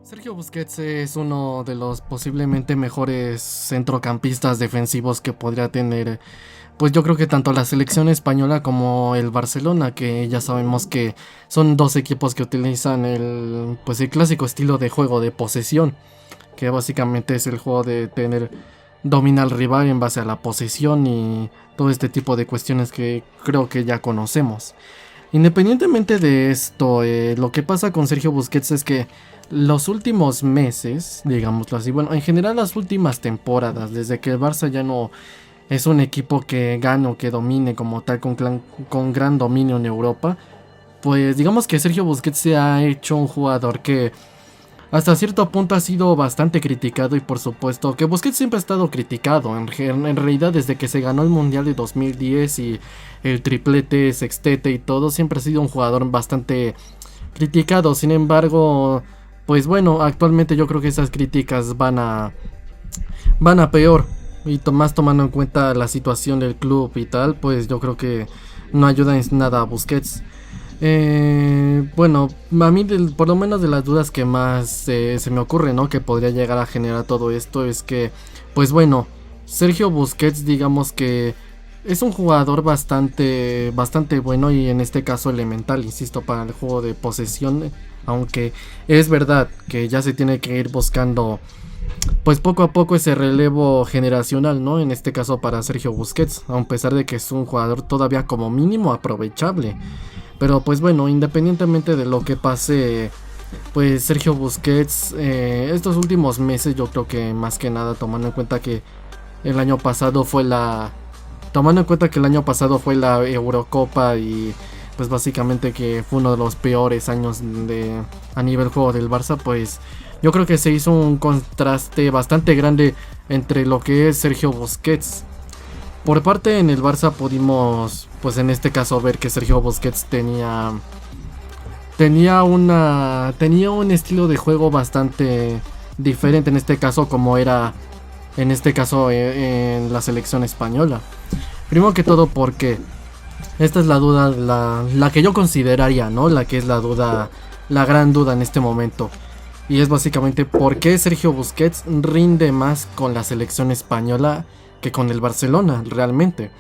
Sergio Busquets es uno de los posiblemente mejores centrocampistas defensivos que podría tener, pues yo creo que tanto la selección española como el Barcelona, que ya sabemos que son dos equipos que utilizan el clásico estilo de juego de posesión, que básicamente es el juego de tener domina al rival en base a la posesión y todo este tipo de cuestiones que creo que ya conocemos. Independientemente de esto, lo que pasa con Sergio Busquets es que los últimos meses, digámoslo así, bueno, en general las últimas temporadas, desde que el Barça ya no es un equipo que gane o que domine como tal con gran dominio en Europa, pues digamos que Sergio Busquets se ha hecho un jugador que hasta cierto punto ha sido bastante criticado, y por supuesto que Busquets siempre ha estado criticado, en realidad desde que se ganó el Mundial de 2010 y el triplete, sextete y todo, siempre ha sido un jugador bastante criticado. Sin embargo, pues bueno, actualmente yo creo que esas críticas van a peor, y más tomando en cuenta la situación del club y tal, pues yo creo que no ayuda en nada a Busquets. Bueno, a mí por lo menos de las dudas que más se me ocurre, ¿no?, que podría llegar a generar todo esto es que, pues bueno, Sergio Busquets, digamos que es un jugador bastante bueno, y en este caso elemental, insisto, para el juego de posesión, aunque es verdad que ya se tiene que ir buscando pues poco a poco ese relevo generacional, ¿no? En este caso para Sergio Busquets, a pesar de que es un jugador todavía como mínimo aprovechable. Pero pues bueno, independientemente de lo que pase, pues Sergio Busquets, estos últimos meses yo creo que más que nada tomando en cuenta que el año pasado fue la Eurocopa, y pues básicamente que fue uno de los peores años a nivel juego del Barça, pues yo creo que se hizo un contraste bastante grande entre lo que es Sergio Busquets. Por parte en el Barça pudimos, pues en este caso, ver que Sergio Busquets tenía un estilo de juego bastante diferente, en este caso como era en la selección española. Primero que todo porque esta es la duda, la que yo consideraría, ¿no? La que es la duda, la gran duda en este momento. Y es básicamente por qué Sergio Busquets rinde más con la selección española que con el Barcelona, realmente.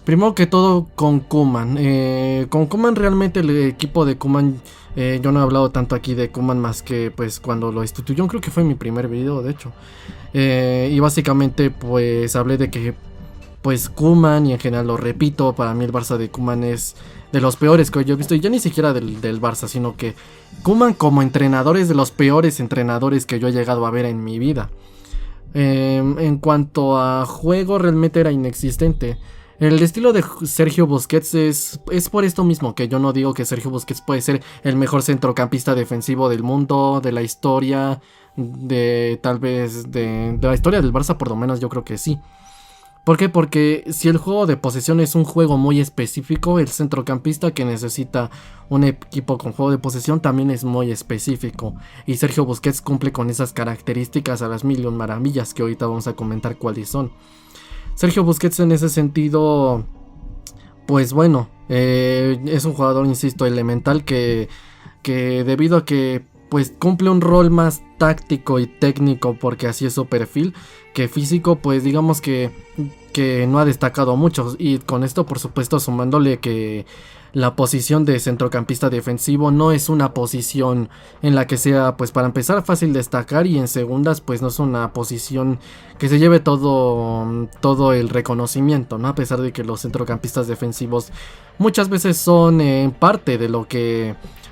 Primero que todo con Koeman. Con Koeman realmente el equipo de Koeman, yo no he hablado tanto aquí de Koeman más que pues cuando lo instituyó, creo que fue mi primer video de hecho. Y básicamente pues hablé de que pues Koeman, y en general lo repito, para mí el Barça de Koeman es de los peores que yo he visto, y ya ni siquiera del Barça, sino que Koeman como entrenador es de los peores entrenadores que yo he llegado a ver en mi vida. En cuanto a juego, realmente era inexistente. El estilo de Sergio Busquets es por esto mismo que yo no digo que Sergio Busquets puede ser el mejor centrocampista defensivo del mundo, de la historia, tal vez de la historia del Barça, por lo menos yo creo que sí. ¿Por qué? Porque si el juego de posesión es un juego muy específico, el centrocampista que necesita un equipo con juego de posesión también es muy específico. Y Sergio Busquets cumple con esas características a las mil y un maravillas, que ahorita vamos a comentar cuáles son. Sergio Busquets en ese sentido, pues bueno, es un jugador, insisto, elemental que debido a que pues cumple un rol más táctico y técnico, porque así es su perfil, que físico, pues digamos que no ha destacado mucho. Y con esto por supuesto sumándole que la posición de centrocampista defensivo no es una posición en la que sea, pues para empezar, fácil destacar, y en segundas pues no es una posición que se lleve todo el reconocimiento, ¿no? A pesar de que los centrocampistas defensivos muchas veces son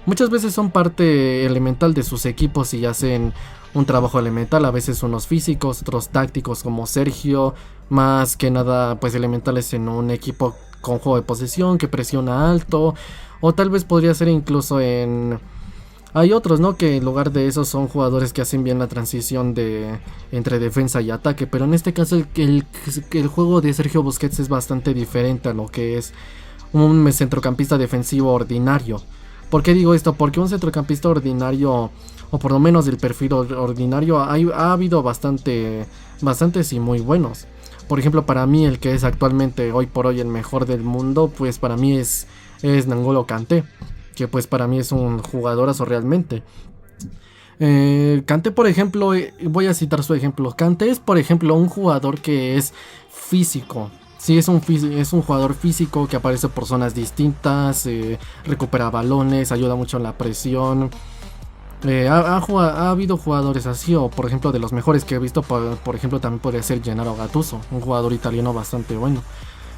muchas veces son parte elemental de sus equipos y hacen un trabajo elemental, a veces unos físicos, otros tácticos, como Sergio, más que nada pues elementales en un equipo con juego de posesión que presiona alto, o tal vez podría ser incluso hay otros, ¿no?, que en lugar de eso son jugadores que hacen bien la transición entre defensa y ataque, pero en este caso el juego de Sergio Busquets es bastante diferente a lo que es un centrocampista defensivo ordinario. ¿Por qué digo esto? Porque un centrocampista ordinario, o por lo menos del perfil ordinario, ha habido bastantes y muy buenos. Por ejemplo, para mí el que es actualmente hoy por hoy el mejor del mundo, pues para mí es N'Golo Kanté, que pues para mí es un jugadorazo realmente. Kanté, por ejemplo, voy a citar su ejemplo. Kanté es, por ejemplo, un jugador que es físico. Sí, es un jugador físico que aparece por zonas distintas, recupera balones, ayuda mucho en la presión. Ha habido jugadores así, o por ejemplo de los mejores que he visto, por ejemplo también podría ser Gennaro Gattuso, un jugador italiano bastante bueno.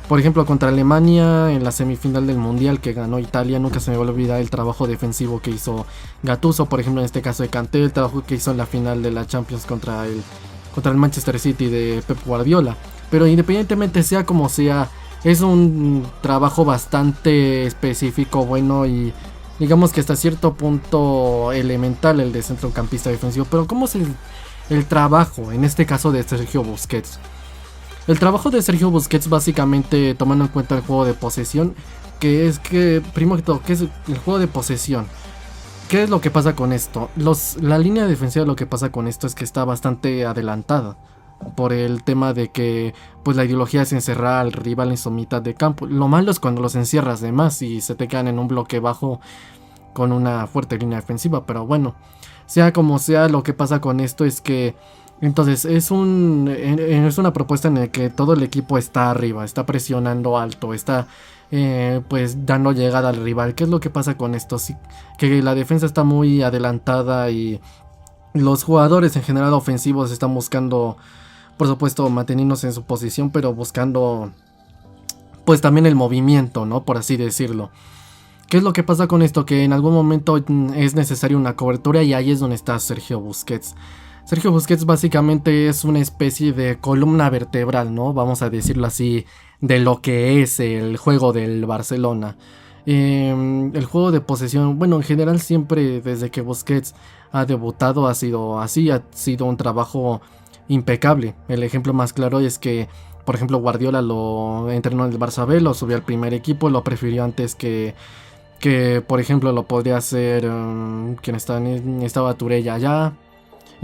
Por ejemplo, contra Alemania en la semifinal del Mundial que ganó Italia, nunca se me va a olvidar el trabajo defensivo que hizo Gattuso, por ejemplo en este caso de Kanté, el trabajo que hizo en la final de la Champions contra el Manchester City de Pep Guardiola. Pero independientemente sea como sea, es un trabajo bastante específico, bueno y digamos que hasta cierto punto elemental el de centrocampista defensivo. Pero ¿cómo es el trabajo en este caso de Sergio Busquets? El trabajo de Sergio Busquets básicamente tomando en cuenta el juego de posesión, primero que todo, ¿qué es el juego de posesión? ¿Qué es lo que pasa con esto? La línea defensiva, lo que pasa con esto es que está bastante adelantada por el tema de que pues la ideología es encerrar al rival en su mitad de campo. Lo malo es cuando los encierras de más y se te quedan en un bloque bajo con una fuerte línea defensiva, pero bueno, sea como sea, lo que pasa con esto es que entonces es una propuesta en la que todo el equipo está arriba, está presionando alto, está pues dando llegada al rival. ¿Qué es lo que pasa con esto? Sí, que la defensa está muy adelantada y los jugadores en general ofensivos están buscando, por supuesto, manteniéndose en su posición, pero buscando pues también el movimiento, ¿no? Por así decirlo. ¿Qué es lo que pasa con esto? Que en algún momento es necesaria una cobertura y ahí es donde está Sergio Busquets. Sergio Busquets básicamente es una especie de columna vertebral, ¿no? Vamos a decirlo así, de lo que es el juego del Barcelona. El juego de posesión, bueno, en general siempre desde que Busquets ha debutado ha sido así, ha sido un trabajo impecable. El ejemplo más claro es que, por ejemplo, Guardiola lo entrenó en el Barça B, lo subió al primer equipo, lo prefirió antes que por ejemplo lo podría hacer quien estaba Turella allá.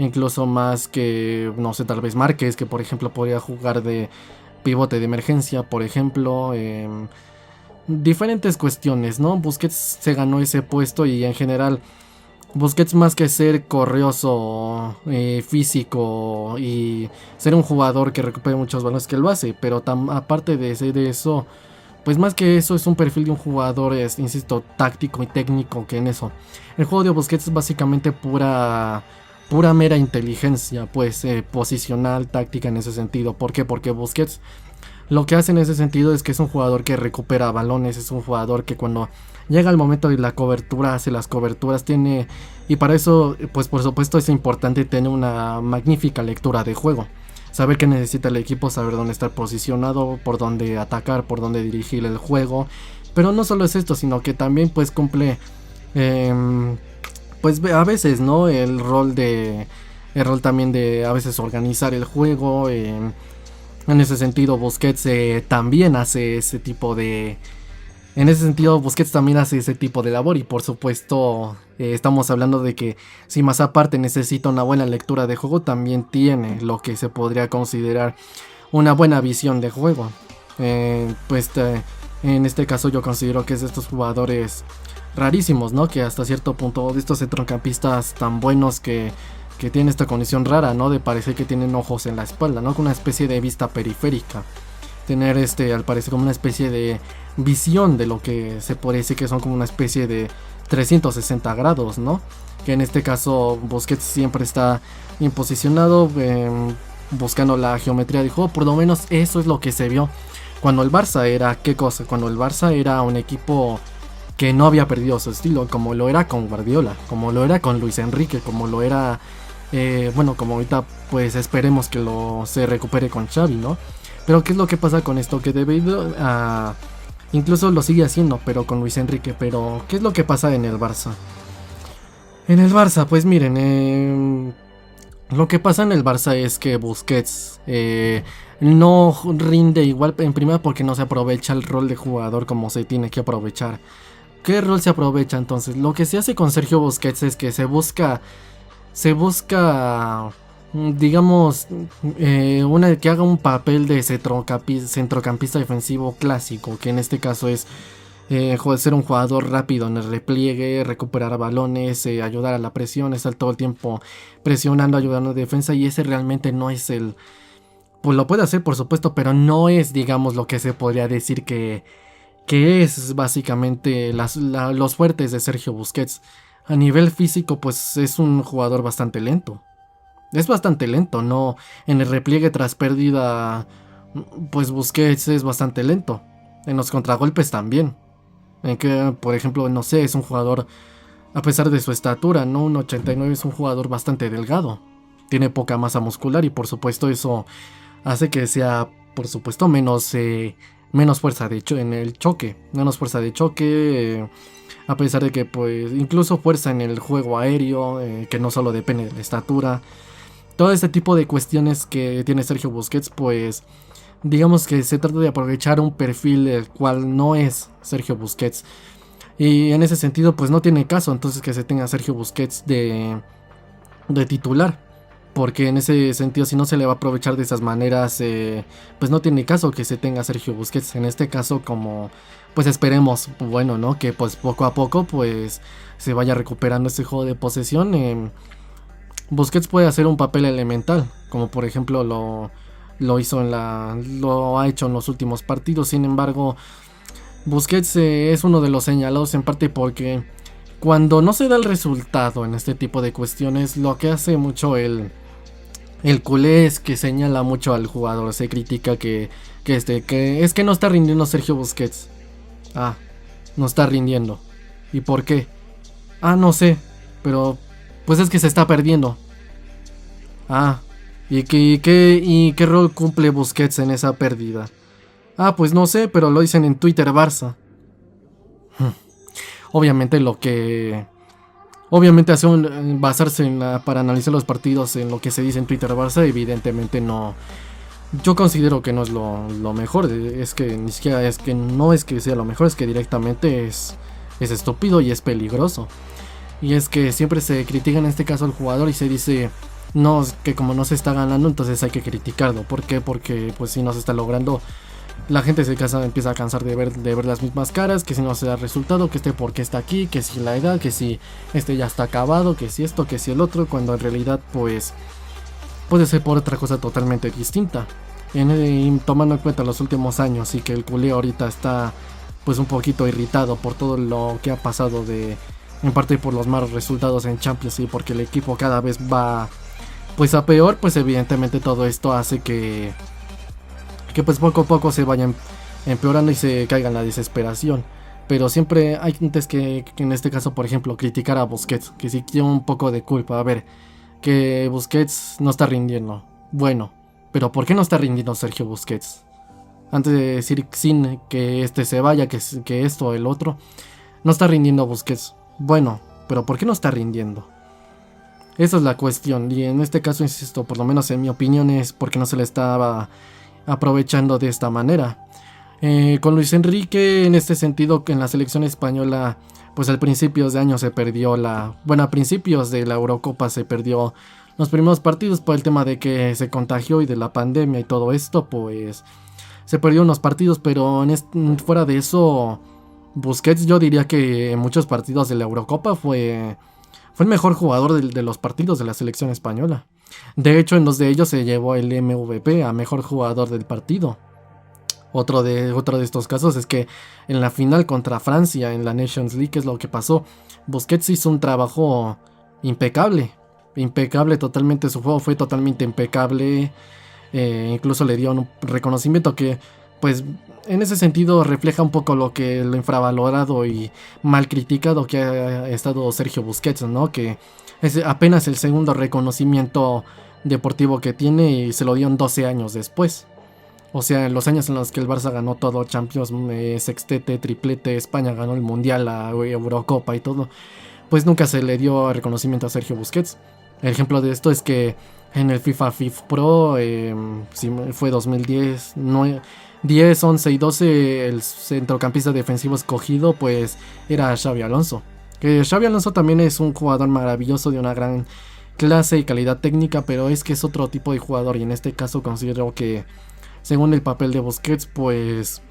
Incluso más que, no sé, tal vez Márquez, que por ejemplo podría jugar de pivote de emergencia, por ejemplo. Diferentes cuestiones, ¿no? Busquets se ganó ese puesto y en general Busquets más que ser corrioso, físico y ser un jugador que recupere muchos balones que lo hace, pero aparte de eso, pues más que eso es un perfil de un jugador, insisto, táctico y técnico que en eso. El juego de Busquets es básicamente pura mera inteligencia, pues posicional, táctica en ese sentido. ¿Por qué? Porque Busquets lo que hace en ese sentido es que es un jugador que recupera balones, es un jugador que cuando llega el momento de la cobertura hace las coberturas, y para eso pues por supuesto es importante tener una magnífica lectura de juego, saber qué necesita el equipo, saber dónde estar posicionado, por dónde atacar, por dónde dirigir el juego. Pero no solo es esto, sino que también pues cumple pues a veces, ¿no? El rol también de a veces organizar el juego. En ese sentido Busquets también hace ese tipo de... En ese sentido Busquets también hace ese tipo de labor y por supuesto estamos hablando de que si más aparte necesita una buena lectura de juego, también tiene lo que se podría considerar una buena visión de juego. En este caso yo considero que es de estos jugadores rarísimos, ¿no? Que hasta cierto punto de estos centrocampistas tan buenos que tienen esta condición rara, ¿no? De parecer que tienen ojos en la espalda, ¿no? Con una especie de vista periférica. Tener al parecer como una especie de visión de lo que se puede decir que son como una especie de 360 grados, ¿no? Que en este caso Busquets siempre está bien posicionado, buscando la geometría de juego. Por lo menos eso es lo que se vio cuando el Barça era, ¿qué cosa? Cuando el Barça era un equipo que no había perdido su estilo, como lo era con Guardiola, como lo era con Luis Enrique, como lo era, bueno, como ahorita pues esperemos que se recupere con Xavi, ¿no? Pero ¿qué es lo que pasa con esto? Que debido a... Incluso lo sigue haciendo, pero con Luis Enrique. Pero ¿qué es lo que pasa en el Barça? En el Barça, pues miren, lo que pasa en el Barça es que Busquets no rinde igual en primera porque no se aprovecha el rol de jugador como se tiene que aprovechar. ¿Qué rol se aprovecha entonces? Lo que se hace con Sergio Busquets es que se busca digamos que haga un papel de centrocampista defensivo clásico, que en este caso es ser un jugador rápido en el repliegue, recuperar balones, ayudar a la presión, estar todo el tiempo presionando, ayudando a la defensa, y ese realmente no es el... Pues lo puede hacer por supuesto, pero no es, digamos, lo que se podría decir que es básicamente los fuertes de Sergio Busquets. A nivel físico, pues es un jugador bastante lento. Es bastante lento, ¿no? En el repliegue tras pérdida, pues Busquets es bastante lento. En los contragolpes también. En que, por ejemplo, no sé, es un jugador, a pesar de su estatura, ¿no? Un 89, es un jugador bastante delgado. Tiene poca masa muscular y por supuesto eso hace que sea, por supuesto, menos fuerza de hecho en el choque. Menos fuerza de choque, a pesar de que, pues, incluso fuerza en el juego aéreo, que no solo depende de la estatura. Todo este tipo de cuestiones que tiene Sergio Busquets, pues digamos que se trata de aprovechar un perfil el cual no es Sergio Busquets. Y en ese sentido, pues no tiene caso entonces que se tenga Sergio Busquets de titular. Porque en ese sentido, si no se le va a aprovechar de esas maneras, pues no tiene caso que se tenga Sergio Busquets. En este caso, como pues esperemos, bueno, ¿no? Que pues poco a poco pues se vaya recuperando ese juego de posesión. Busquets puede hacer un papel elemental, como por ejemplo lo ha hecho en los últimos partidos. Sin embargo, Busquets es uno de los señalados en parte porque cuando no se da el resultado en este tipo de cuestiones, lo que hace mucho el culé es que señala mucho al jugador, se critica que es que no está rindiendo Sergio Busquets. Ah, no está rindiendo. ¿Y por qué? Ah, no sé, pero pues es que se está perdiendo. Ah, ¿y qué rol cumple Busquets en esa pérdida? Ah, pues no sé, pero lo dicen en Twitter Barça. Obviamente basarse para analizar los partidos en lo que se dice en Twitter Barça, evidentemente no. Yo considero que no es lo mejor. Es que ni siquiera no es que sea lo mejor, es que directamente es estúpido y es peligroso. Y es que siempre se critica en este caso al jugador y se dice, no, que como no se está ganando, entonces hay que criticarlo. ¿Por qué? Porque pues si no se está logrando, la gente empieza a cansar de ver las mismas caras, que si no se da resultado, que porque está aquí, que si la edad, que si ya está acabado, que si esto, que si el otro, cuando en realidad pues puede ser por otra cosa totalmente distinta. Tomando en cuenta los últimos años y que el culé ahorita está pues un poquito irritado por todo lo que ha pasado, en parte por los malos resultados en Champions y porque el equipo cada vez va pues a peor, pues evidentemente todo esto hace que pues poco a poco se vayan empeorando y se caiga en la desesperación. Pero siempre hay antes que en este caso, por ejemplo, criticar a Busquets, que si tiene un poco de culpa. A ver, que Busquets no está rindiendo. Bueno, pero ¿por qué no está rindiendo Sergio Busquets? Antes de decir sin que se vaya, que esto o el otro, no está rindiendo Busquets. Bueno, pero ¿por qué no está rindiendo? Esa es la cuestión. Y en este caso, insisto, por lo menos en mi opinión, es porque no se le estaba aprovechando de esta manera. Con Luis Enrique, en este sentido, en la selección española, pues al principios de año se perdió a principios de la Eurocopa se perdió los primeros partidos por el tema de que se contagió y de la pandemia y todo esto, pues se perdió unos partidos, pero fuera de eso, Busquets, yo diría que en muchos partidos de la Eurocopa fue el mejor jugador de los partidos de la selección española. De hecho, en 2 de ellos se llevó el MVP a mejor jugador del partido. Otro de estos casos es que en la final contra Francia en la Nations League, ¿qué es lo que pasó? Busquets hizo un trabajo impecable totalmente, su juego fue totalmente impecable. Incluso le dio un reconocimiento que pues en ese sentido refleja un poco lo infravalorado y mal criticado que ha estado Sergio Busquets, ¿no? Que es apenas el segundo reconocimiento deportivo que tiene y se lo dio 12 años después. O sea, en los años en los que el Barça ganó todo, Champions, sextete, triplete, España ganó el Mundial, la Eurocopa y todo, pues nunca se le dio reconocimiento a Sergio Busquets. El ejemplo de esto es que en el FIFA Pro, si fue 2010, 10, 11 y 12, el centrocampista defensivo escogido pues era Xabi Alonso. Que Xabi Alonso también es un jugador maravilloso de una gran clase y calidad técnica, pero es que es otro tipo de jugador y en este caso considero que según el papel de Busquets pues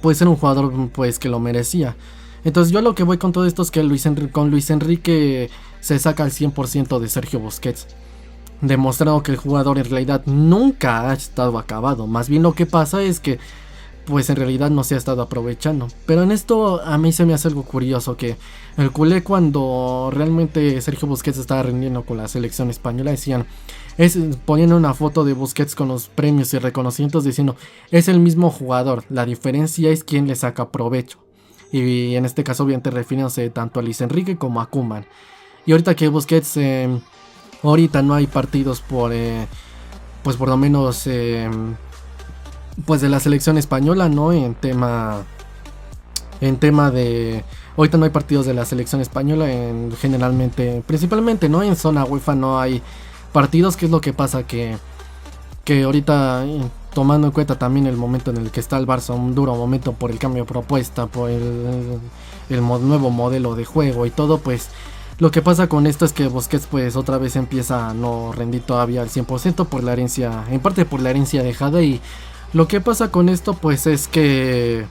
pues era un jugador pues que lo merecía. Entonces yo lo que voy con todo esto es que con Luis Enrique se saca el 100% de Sergio Busquets, demostrando que el jugador en realidad nunca ha estado acabado. Más bien lo que pasa es que pues en realidad no se ha estado aprovechando. Pero en esto a mí se me hace algo curioso, que el culé, cuando realmente Sergio Busquets estaba rindiendo con la selección española, decían, ponían una foto de Busquets con los premios y reconocimientos diciendo, es el mismo jugador, la diferencia es quién le saca provecho. Y en este caso obviamente refiriéndose tanto a Luis Enrique como a Koeman. Y ahorita que Busquets, ahorita no hay partidos pues por lo menos pues de la selección española, ¿no? En tema de, ahorita no hay partidos de la selección española, generalmente, principalmente, ¿no? En zona UEFA no hay partidos. ¿Qué es lo que pasa? Que ahorita, tomando en cuenta también el momento en el que está el Barça, un duro momento por el cambio de propuesta, por el nuevo modelo de juego y todo, pues lo que pasa con esto es que Busquets pues otra vez empieza a no rendir todavía al 100% por la herencia, en parte por la herencia dejada. Y lo que pasa con esto pues es que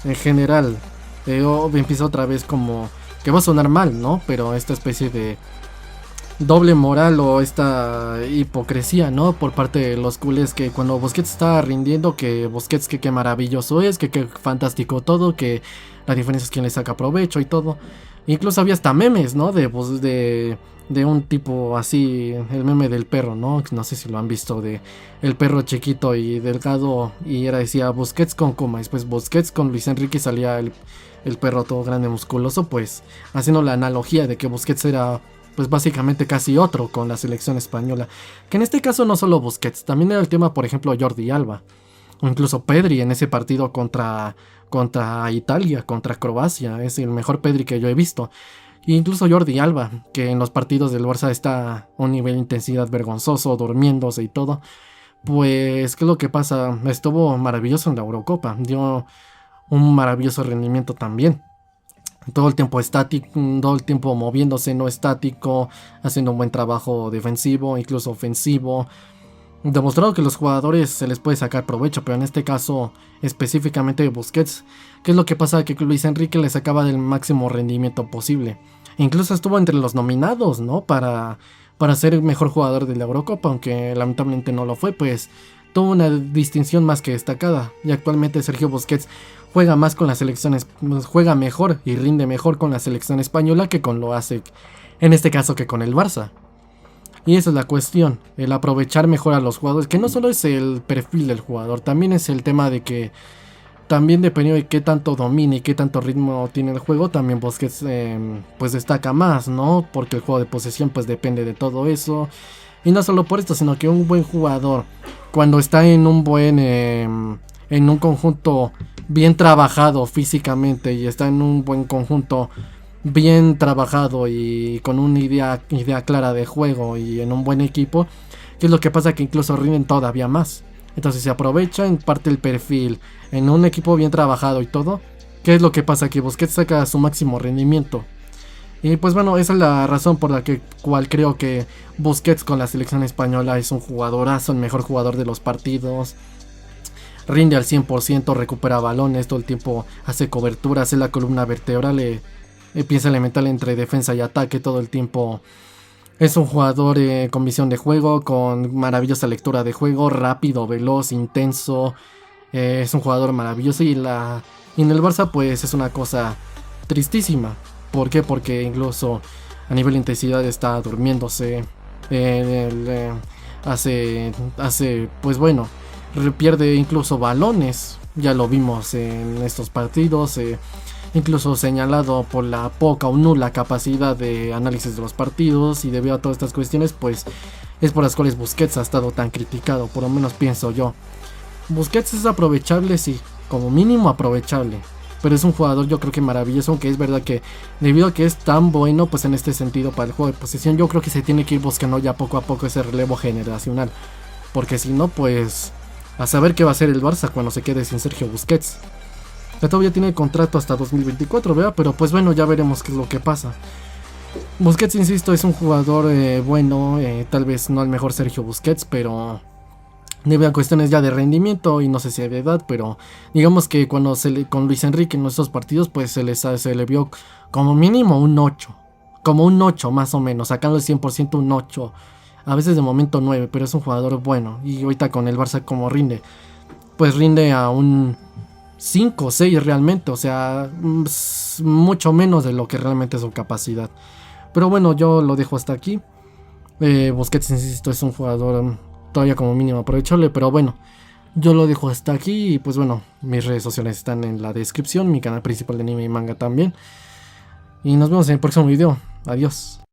en general empieza otra vez, como que va a sonar mal, ¿no? Pero esta especie de doble moral o esta hipocresía, ¿no? Por parte de los culés, que cuando Busquets está rindiendo, que Busquets que qué maravilloso es, que qué fantástico todo, que la diferencia es quién le saca provecho y todo. Incluso había hasta memes, ¿no? De un tipo así, el meme del perro, ¿no? No sé si lo han visto, de el perro chiquito y delgado, y decía Busquets con Koeman, después Busquets con Luis Enrique, y salía el perro todo grande, musculoso, pues haciendo la analogía de que Busquets era pues básicamente casi otro con la selección española. Que en este caso no solo Busquets, también era el tema, por ejemplo, Jordi Alba, o incluso Pedri en ese partido contra Italia, contra Croacia. Es el mejor Pedri que yo he visto. E incluso Jordi Alba, que en los partidos del Barça está a un nivel de intensidad vergonzoso, durmiéndose y todo. Pues, ¿qué es lo que pasa? Estuvo maravilloso en la Eurocopa, dio un maravilloso rendimiento también. Todo el tiempo estático, todo el tiempo moviéndose, no estático, haciendo un buen trabajo defensivo, incluso ofensivo. Demostrado que los jugadores se les puede sacar provecho, pero en este caso específicamente de Busquets, ¿qué es lo que pasa? Que Luis Enrique le sacaba del máximo rendimiento posible. Incluso estuvo entre los nominados, ¿no? Para ser el mejor jugador de la Eurocopa, aunque lamentablemente no lo fue, pues tuvo una distinción más que destacada. Y actualmente Sergio Busquets juega más con las selecciones, juega mejor y rinde mejor con la selección española que con lo hace, en este caso, que con el Barça. Y esa es la cuestión, el aprovechar mejor a los jugadores, que no solo es el perfil del jugador, también es el tema de que también dependiendo de qué tanto domine y qué tanto ritmo tiene el juego, también Busquets pues destaca más, ¿no? Porque el juego de posesión pues depende de todo eso. Y no solo por esto, sino que un buen jugador, cuando está en un buen en un conjunto bien trabajado físicamente, y está en un buen conjunto bien trabajado y con una idea clara de juego y en un buen equipo, ¿qué es lo que pasa? Que incluso rinden todavía más. Entonces se aprovecha en parte el perfil en un equipo bien trabajado y todo. ¿Qué es lo que pasa? Que Busquets saca su máximo rendimiento. Y pues bueno, esa es la razón por la cual creo que Busquets con la selección española es un jugadorazo, el mejor jugador de los partidos. Rinde al 100%, recupera balones, todo el tiempo hace cobertura, hace la columna vertebral, pieza elemental entre defensa y ataque todo el tiempo. Es un jugador con visión de juego, con maravillosa lectura de juego, rápido, veloz, intenso. Es un jugador maravilloso, y en el Barça pues es una cosa tristísima. ¿Por qué? Porque incluso a nivel de intensidad está durmiéndose. Hace pues bueno, pierde incluso balones. Ya lo vimos en estos partidos. Incluso señalado por la poca o nula capacidad de análisis de los partidos, y debido a todas estas cuestiones pues es por las cuales Busquets ha estado tan criticado, por lo menos pienso yo. Busquets es aprovechable, sí, como mínimo aprovechable, pero es un jugador yo creo que maravilloso, aunque es verdad que debido a que es tan bueno pues en este sentido para el juego de posesión, yo creo que se tiene que ir buscando ya poco a poco ese relevo generacional, porque si no pues a saber qué va a hacer el Barça cuando se quede sin Sergio Busquets. Ya todavía tiene contrato hasta 2024, ¿verdad? Pero pues bueno, ya veremos qué es lo que pasa. Busquets, insisto, es un jugador bueno, tal vez no el mejor Sergio Busquets, pero debido a cuestiones ya de rendimiento y no sé si de edad, pero digamos que cuando con Luis Enrique en nuestros partidos, pues se le vio como mínimo un 8, como un 8 más o menos, sacando el 100% un 8, a veces de momento 9, pero es un jugador bueno. Y ahorita con el Barça como rinde, pues rinde a un 5 o 6 realmente, o sea, mucho menos de lo que realmente es su capacidad. Pero bueno, yo lo dejo hasta aquí. Busquets, insisto, es un jugador todavía como mínimo aprovechable, pero bueno, yo lo dejo hasta aquí. Y pues bueno, mis redes sociales están en la descripción, mi canal principal de anime y manga también. Y nos vemos en el próximo video. Adiós.